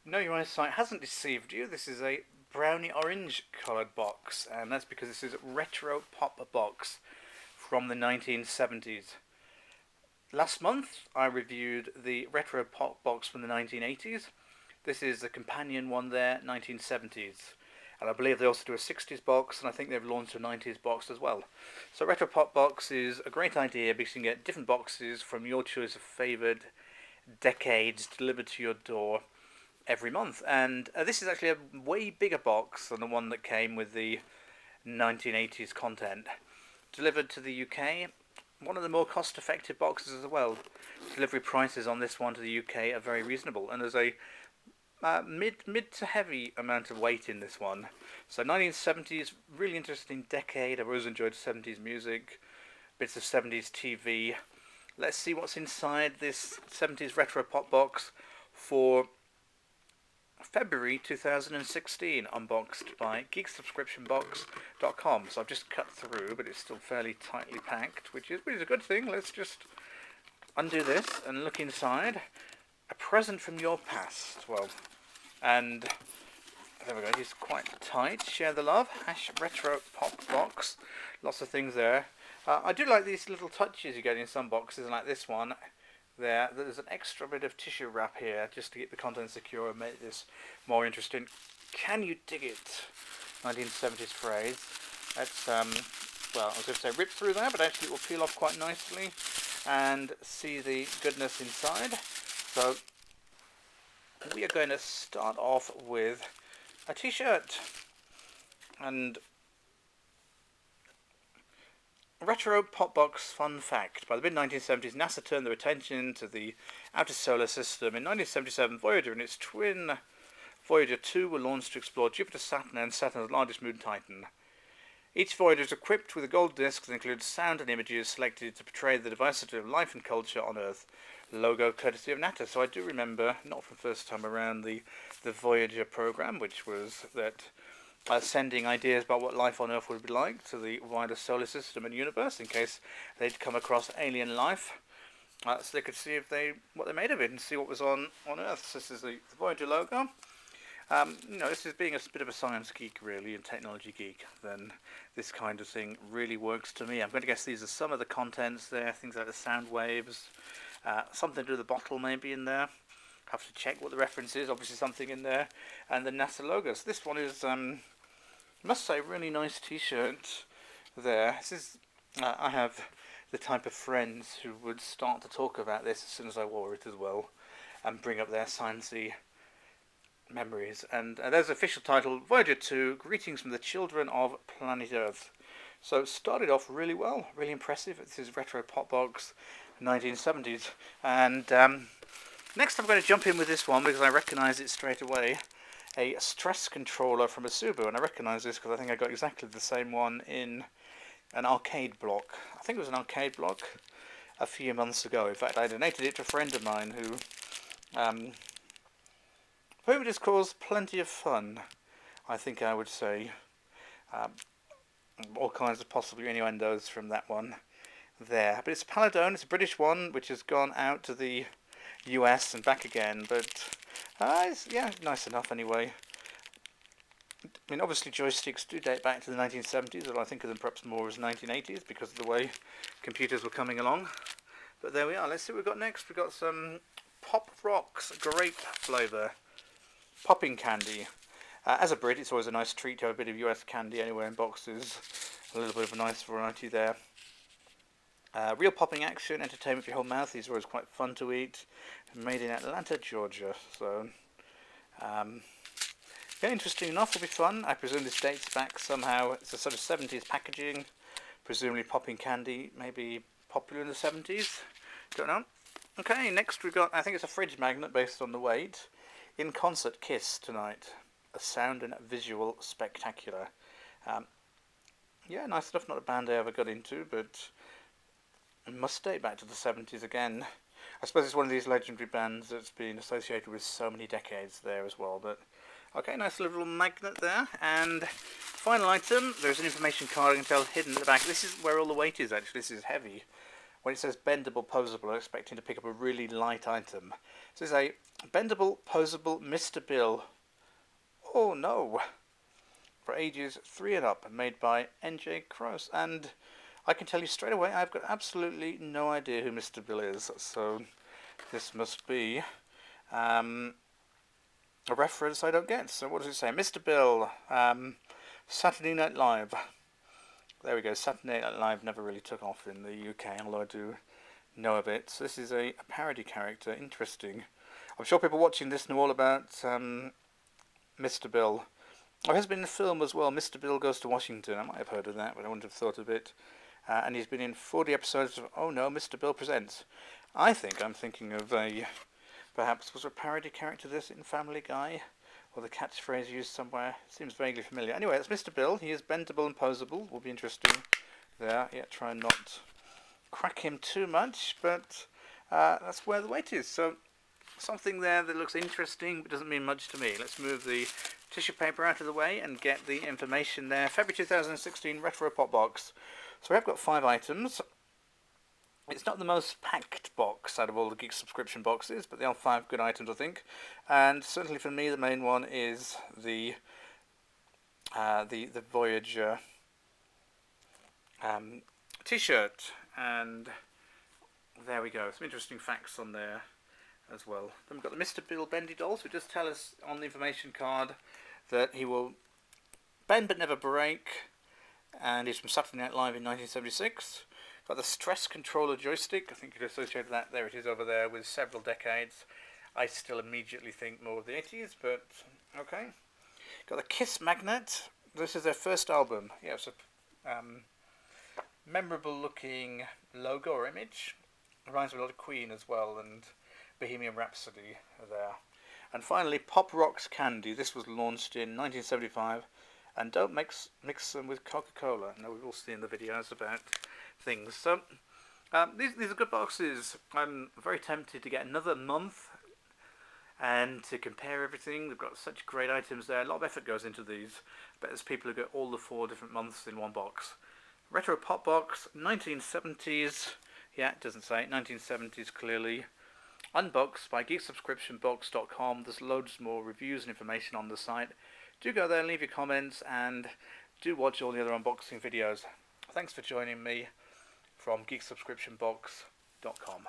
No, your eyesight hasn't deceived you. This is a brownie orange coloured box, and that's because this is a retro pop box from the 1970s. Last month I reviewed the retro pop box from the 1980s. This is the companion one there, 1970s. And I believe they also do a 60s box, and I think they've launched a 90s box as well. So retro pop box is a great idea because you can get different boxes from your choice of favoured decades delivered to your door every month. And this is actually a way bigger box than the one that came with the 1980s content. Delivered to the UK, one of the more cost-effective boxes as well. Delivery prices on this one to the UK are very reasonable, and there's a mid to heavy amount of weight in this one. So 1970s, really interesting decade. I've always enjoyed 70s music, bits of 70s TV. Let's see what's inside this 70s retro pop box for February 2016, unboxed by geeksubscriptionbox.com. So I've just cut through, but it's still fairly tightly packed, which is a good thing. Let's just undo this and look inside. A present from your past. Well, and there we go. It's quite tight. Share the love. #retro pop box. Lots of things there. I do like these little touches you get in some boxes, like this one. There's an extra bit of tissue wrap here just to keep the contents secure and make this more interesting. Can you dig it? 1970s phrase. Let's well, I was going to say rip through there, but actually it will peel off quite nicely and see the goodness inside. So we are going to start off with a t-shirt, and retro pop box fun fact: by the mid-1970s, NASA turned their attention to the outer solar system. In 1977, Voyager and its twin Voyager 2 were launched to explore Jupiter, Saturn, and Saturn's largest moon, Titan. Each Voyager is equipped with a gold disc that includes sound and images selected to portray the diversity of life and culture on Earth. Logo courtesy of NASA. So I do remember, not for the first time around, the Voyager program, which was that sending ideas about what life on Earth would be like to the wider solar system and universe in case they'd come across alien life, so they could see what they made of it and see what was on Earth. So this is the Voyager logo. This is being a bit of a science geek, really, and technology geek, then this kind of thing really works to me. I'm going to guess these are some of the contents there, things like the sound waves, something to do with the bottle maybe in there. Have to check what the reference is, obviously something in there, and the NASA logos. This one is, I must say, really nice t-shirt there. This is, I have the type of friends who would start to talk about this as soon as I wore it as well, and bring up their sciencey memories. And there's the official title, Voyager 2, Greetings from the Children of Planet Earth. So it started off really well, really impressive. This is retro pop box, 1970s. And next I'm going to jump in with this one because I recognise it straight away. A stress controller from Asubu, and I recognise this because I think I got exactly the same one in an arcade block. I think it was an arcade block a few months ago. In fact, I donated it to a friend of mine who it has caused plenty of fun, I think I would say. All kinds of possible innuendos from that one there. But it's a Paladone, it's a British one, which has gone out to the US and back again, but it's, nice enough anyway. I mean, obviously joysticks do date back to the 1970s, although I think of them perhaps more as 1980s because of the way computers were coming along. But there we are. Let's see what we've got next. We've got some Pop Rocks grape flavour. Popping candy. As a Brit, it's always a nice treat to have a bit of US candy anywhere in boxes. A little bit of a nice variety there. Real popping action, entertainment for your whole mouth. These are always quite fun to eat. Made in Atlanta, Georgia. So, interesting enough. Will be fun. I presume this dates back somehow. It's a sort of 70s packaging. Presumably popping candy, maybe popular in the 70s. Don't know. Okay, next we've got, I think it's a fridge magnet based on the weight. In Concert Kiss tonight. A sound and visual spectacular. Nice stuff. Not a band I ever got into, but it must date back to the 70s again. I suppose it's one of these legendary bands that's been associated with so many decades there as well. But okay, nice little magnet there. And final item, there's an information card I can tell hidden at the back. This is where all the weight is actually. This is heavy. when it says bendable, posable, I'm expecting to pick up a really light item. This is a bendable, posable Mr. Bill. Oh no! For ages 3 and up, made by NJ Cross. And I can tell you straight away, I've got absolutely no idea who Mr. Bill is. So this must be a reference I don't get. So what does it say? Mr. Bill, Saturday Night Live. There we go. Saturday Night Live never really took off in the UK, although I do know of it. So this is a parody character. Interesting. I'm sure people watching this know all about Mr. Bill. There has been a film as well, Mr. Bill Goes to Washington. I might have heard of that, but I wouldn't have thought of it. And he's been in 40 episodes of Oh No, Mr. Bill Presents. I'm thinking of perhaps was there a parody character this in Family Guy? Or the catchphrase used somewhere? Seems vaguely familiar. Anyway, that's Mr. Bill. He is bendable and posable. Will be interesting there. Yeah, try and not crack him too much, but that's where the weight is. So something there that looks interesting but doesn't mean much to me. Let's move the tissue paper out of the way and get the information there. February 2016 Retro Pop Box. So I've got 5 items. It's not the most packed box out of all the Geek subscription boxes, but they are 5 good items, I think. And certainly for me, the main one is the Voyager T-shirt. And there we go. Some interesting facts on there as well. Then we've got the Mr. Bill Bendy doll. So just tell us on the information card that he will bend but never break, and he's from Saturday Night Live in 1976. Got the stress controller joystick. I think you could associate that. There it is over there with several decades. I still immediately think more of the 80s, but okay. Got the Kiss magnet. This is their first album. Yeah, it's a memorable looking logo or image. Reminds me a lot of Queen as well, and Bohemian Rhapsody there. And finally, Pop Rocks Candy. This was launched in 1975, and don't mix them with Coca-Cola. No, we've all seen the videos about things. So these are good boxes. I'm very tempted to get another month and to compare everything. They've got such great items there. A lot of effort goes into these. But there's people who get all the 4 different months in one box. Retro Pop Box, 1970s. Yeah, it doesn't say 1970s clearly. Unboxed by geeksubscriptionbox.com. There's loads more reviews and information on the site. Do go there and leave your comments, and do watch all the other unboxing videos. Thanks for joining me from geeksubscriptionbox.com.